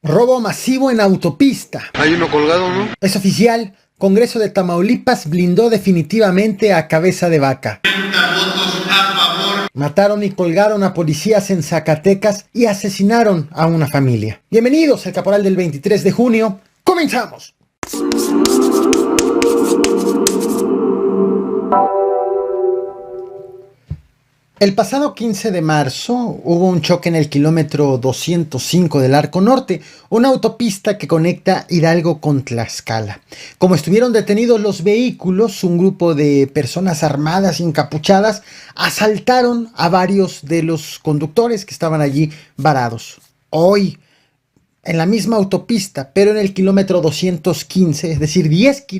Robo masivo en autopista. Hay uno colgado, ¿no? Es oficial. Congreso de Tamaulipas blindó definitivamente a Cabeza de Vaca. 30 votos a favor. Mataron y colgaron a policías en Zacatecas y asesinaron a una familia. Bienvenidos al Caporal del 23 de junio. ¡Comenzamos! El pasado 15 de marzo hubo un choque en el kilómetro 205 del Arco Norte, una autopista que conecta Hidalgo con Tlaxcala. Como estuvieron detenidos los vehículos, un grupo de personas armadas y encapuchadas asaltaron a varios de los conductores que estaban allí varados. Hoy, en la misma autopista, pero en el kilómetro 215, es decir,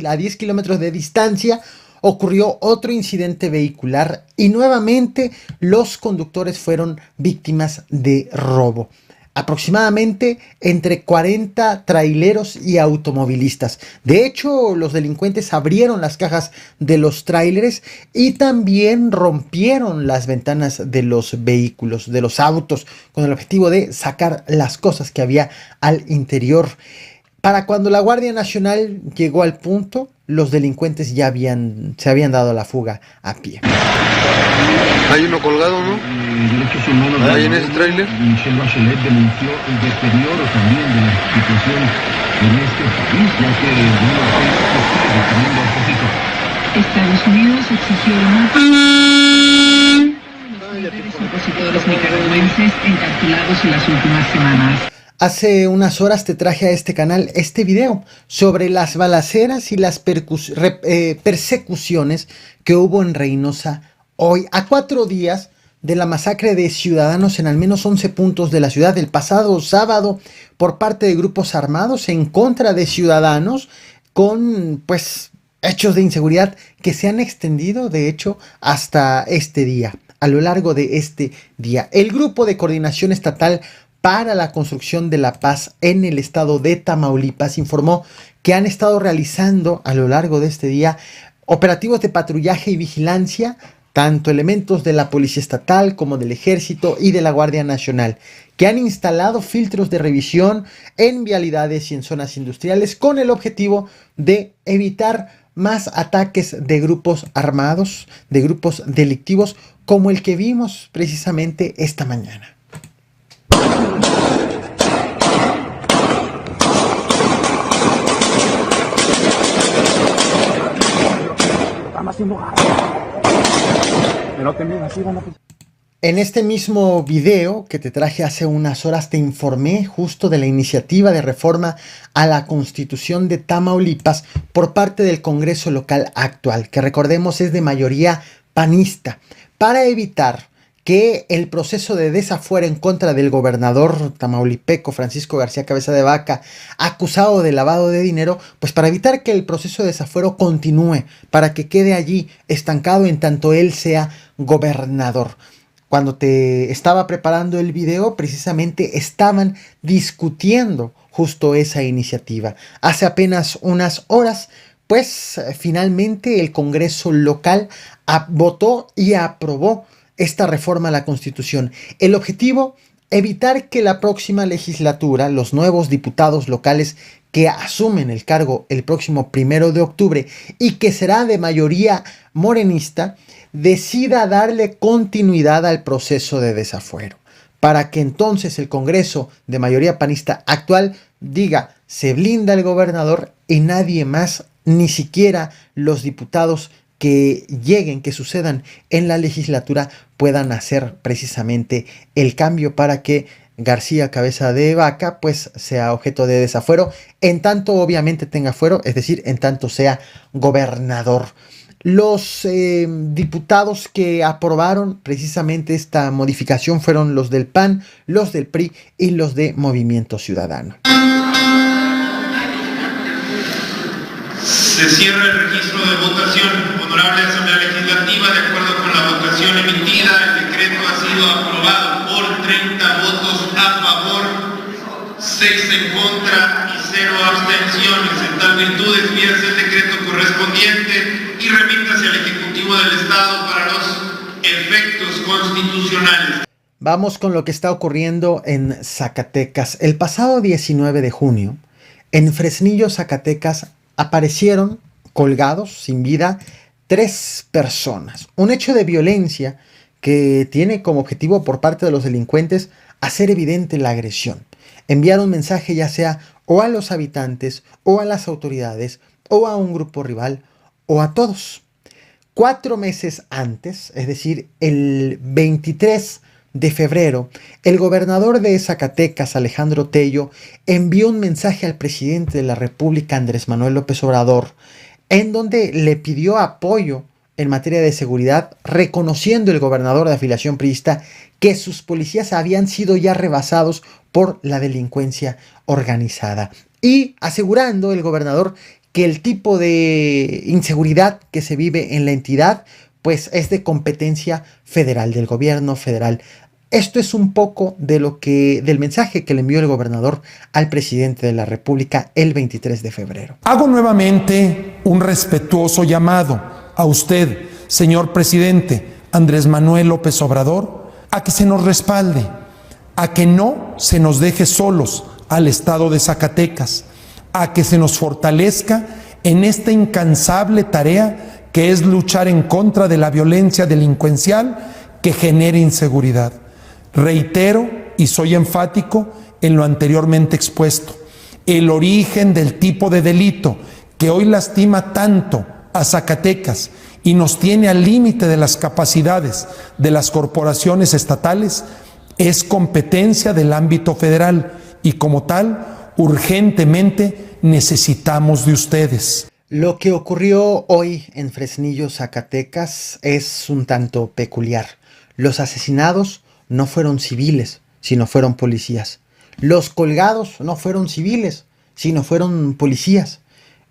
a 10 kilómetros de distancia, ocurrió otro incidente vehicular y nuevamente los conductores fueron víctimas de robo. Aproximadamente entre 40 traileros y automovilistas. De hecho, los delincuentes abrieron las cajas de los tráileres y también rompieron las ventanas de los vehículos, de los autos, con el objetivo de sacar las cosas que había al interior. Para cuando la Guardia Nacional llegó al punto, los delincuentes ya se habían dado la fuga a pie. Hay uno colgado, ¿no? Derechos humanos. Ahí en ese tráiler. Michelle Bachelet denunció el deterioro también de la situación en este país, ya que Donald Trump está deteniendo al opositor. Estados Unidos exigió los opositores nicaragüenses encarcelados en las últimas semanas. Hace unas horas te traje a este canal este video sobre las balaceras y las persecuciones que hubo en Reynosa hoy, a 4 días de la masacre de ciudadanos en al menos 11 puntos de la ciudad el pasado sábado por parte de grupos armados en contra de ciudadanos con hechos de inseguridad que se han extendido de hecho hasta este día. A lo largo de este día, el Grupo de Coordinación Estatal para la Construcción de la Paz en el estado de Tamaulipas informó que han estado realizando a lo largo de este día operativos de patrullaje y vigilancia, tanto elementos de la Policía Estatal como del Ejército y de la Guardia Nacional, que han instalado filtros de revisión en vialidades y en zonas industriales con el objetivo de evitar más ataques de grupos armados, de grupos delictivos, como el que vimos precisamente esta mañana. En este mismo video que te traje hace unas horas te informé justo de la iniciativa de reforma a la Constitución de Tamaulipas por parte del Congreso local actual, que recordemos es de mayoría panista, para evitar que el proceso de desafuero en contra del gobernador tamaulipeco Francisco García Cabeza de Vaca, acusado de lavado de dinero, pues para evitar que el proceso de desafuero continúe, para que quede allí estancado en tanto él sea gobernador. Cuando te estaba preparando el video, precisamente estaban discutiendo justo esa iniciativa. Hace apenas unas horas, pues finalmente el Congreso local votó y aprobó esta reforma a la Constitución. El objetivo, evitar que la próxima legislatura, los nuevos diputados locales que asumen el cargo el próximo 1 de octubre y que será de mayoría morenista, decida darle continuidad al proceso de desafuero, para que entonces el Congreso de mayoría panista actual diga, se blinda el gobernador y nadie más, ni siquiera los diputados que lleguen, que sucedan en la legislatura, puedan hacer precisamente el cambio para que García Cabeza de Vaca pues sea objeto de desafuero, en tanto obviamente tenga fuero, es decir, en tanto sea gobernador. Los diputados que aprobaron precisamente esta modificación fueron los del PAN, los del PRI y los de Movimiento Ciudadano. Se cierra el registro de votación. Honorable Asamblea Legislativa, de acuerdo con la votación emitida, el decreto ha sido aprobado por 30 votos a favor, 6 en contra y 0 abstenciones. En tal virtud, envíase el decreto correspondiente y remítase al Ejecutivo del Estado para los efectos constitucionales. Vamos con lo que está ocurriendo en Zacatecas. El pasado 19 de junio, en Fresnillo, Zacatecas, aparecieron colgados sin vida 3 personas. Un hecho de violencia que tiene como objetivo por parte de los delincuentes hacer evidente la agresión. Enviar un mensaje ya sea o a los habitantes o a las autoridades o a un grupo rival o a todos. 4 meses antes, es decir, el 23 de febrero, el gobernador de Zacatecas, Alejandro Tello, envió un mensaje al presidente de la República, Andrés Manuel López Obrador, en donde le pidió apoyo en materia de seguridad, reconociendo el gobernador de afiliación priista que sus policías habían sido ya rebasados por la delincuencia organizada, y asegurando el gobernador que el tipo de inseguridad que se vive en la entidad pues es de competencia federal, del gobierno federal. Esto es un poco del mensaje que le envió el gobernador al presidente de la República el 23 de febrero. Hago nuevamente un respetuoso llamado a usted, señor presidente Andrés Manuel López Obrador, a que se nos respalde, a que no se nos deje solos al estado de Zacatecas, a que se nos fortalezca en esta incansable tarea que es luchar en contra de la violencia delincuencial que genera inseguridad. Reitero y soy enfático en lo anteriormente expuesto. El origen del tipo de delito que hoy lastima tanto a Zacatecas y nos tiene al límite de las capacidades de las corporaciones estatales es competencia del ámbito federal y como tal, urgentemente necesitamos de ustedes. Lo que ocurrió hoy en Fresnillo, Zacatecas, es un tanto peculiar. Los asesinados no fueron civiles, sino fueron policías. Los colgados no fueron civiles, sino fueron policías.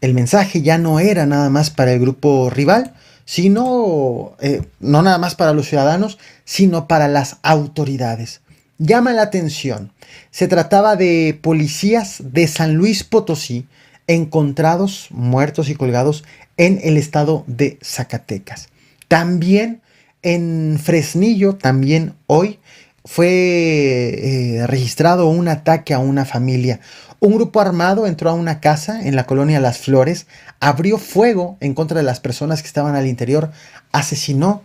El mensaje ya no era nada más para el grupo rival, sino no nada más para los ciudadanos, sino para las autoridades. Llama la atención. Se trataba de policías de San Luis Potosí encontrados muertos y colgados en el estado de Zacatecas. También en Fresnillo, también hoy, fue registrado un ataque a una familia. Un grupo armado entró a una casa en la colonia Las Flores, abrió fuego en contra de las personas que estaban al interior, asesinó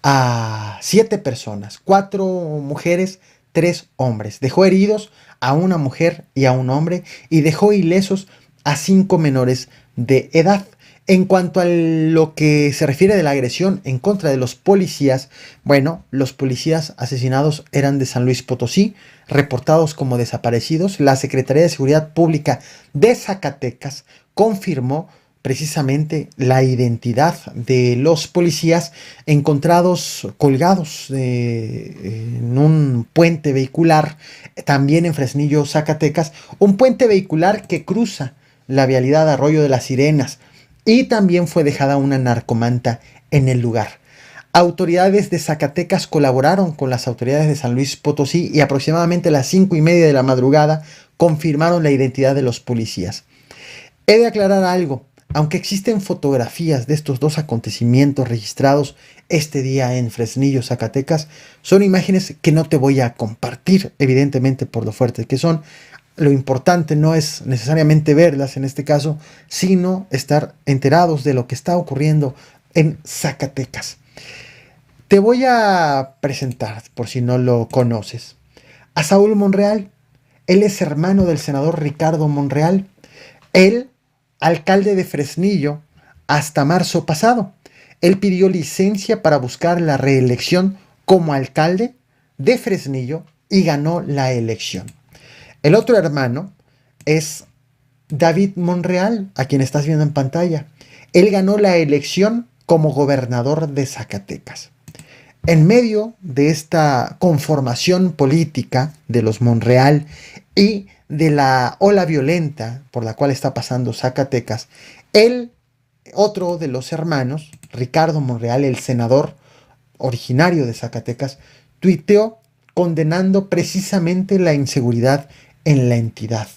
a 7 personas, 4 mujeres, 3 hombres. Dejó heridos a una mujer y a un hombre y dejó ilesos a 5 menores de edad. En cuanto a lo que se refiere de la agresión en contra de los policías, bueno, los policías asesinados eran de San Luis Potosí, reportados como desaparecidos. La Secretaría de Seguridad Pública de Zacatecas confirmó precisamente la identidad de los policías encontrados colgados en un puente vehicular, también en Fresnillo, Zacatecas, un puente vehicular que cruza la vialidad Arroyo de las Sirenas, y también fue dejada una narcomanta en el lugar. Autoridades de Zacatecas colaboraron con las autoridades de San Luis Potosí y aproximadamente a las 5:30 de la madrugada confirmaron la identidad de los policías. He de aclarar algo. Aunque existen fotografías de estos 2 acontecimientos registrados este día en Fresnillo, Zacatecas, son imágenes que no te voy a compartir, evidentemente por lo fuertes que son. Lo importante no es necesariamente verlas en este caso, sino estar enterados de lo que está ocurriendo en Zacatecas. Te voy a presentar, por si no lo conoces, a Saúl Monreal. Él es hermano del senador Ricardo Monreal. Él, alcalde de Fresnillo hasta marzo pasado. Él pidió licencia para buscar la reelección como alcalde de Fresnillo y ganó la elección. El otro hermano es David Monreal, a quien estás viendo en pantalla. Él ganó la elección como gobernador de Zacatecas. En medio de esta conformación política de los Monreal y de la ola violenta por la cual está pasando Zacatecas, otro de los hermanos, Ricardo Monreal, el senador originario de Zacatecas, tuiteó condenando precisamente la inseguridad en la entidad,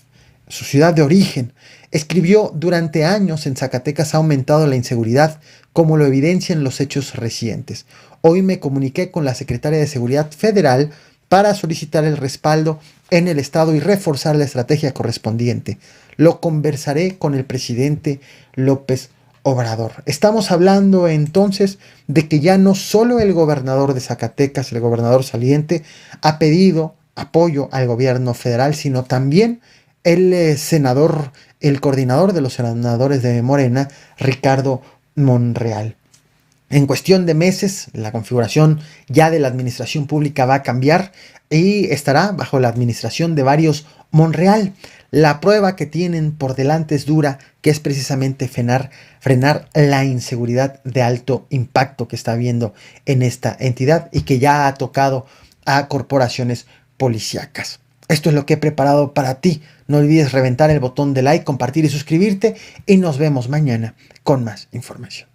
su ciudad de origen. Escribió: durante años en Zacatecas ha aumentado la inseguridad, como lo evidencian los hechos recientes. Hoy me comuniqué con la secretaria de Seguridad Federal para solicitar el respaldo en el Estado y reforzar la estrategia correspondiente. Lo conversaré con el presidente López Obrador. Estamos hablando entonces de que ya no solo el gobernador de Zacatecas, el gobernador saliente, ha pedido apoyo al gobierno federal, sino también el senador, el coordinador de los senadores de Morena, Ricardo Monreal. En cuestión de meses, la configuración ya de la administración pública va a cambiar y estará bajo la administración de varios Monreal. La prueba que tienen por delante es dura, que es precisamente frenar la inseguridad de alto impacto que está habiendo en esta entidad y que ya ha tocado a corporaciones policíacas. Esto es lo que he preparado para ti. No olvides reventar el botón de like, compartir y suscribirte y nos vemos mañana con más información.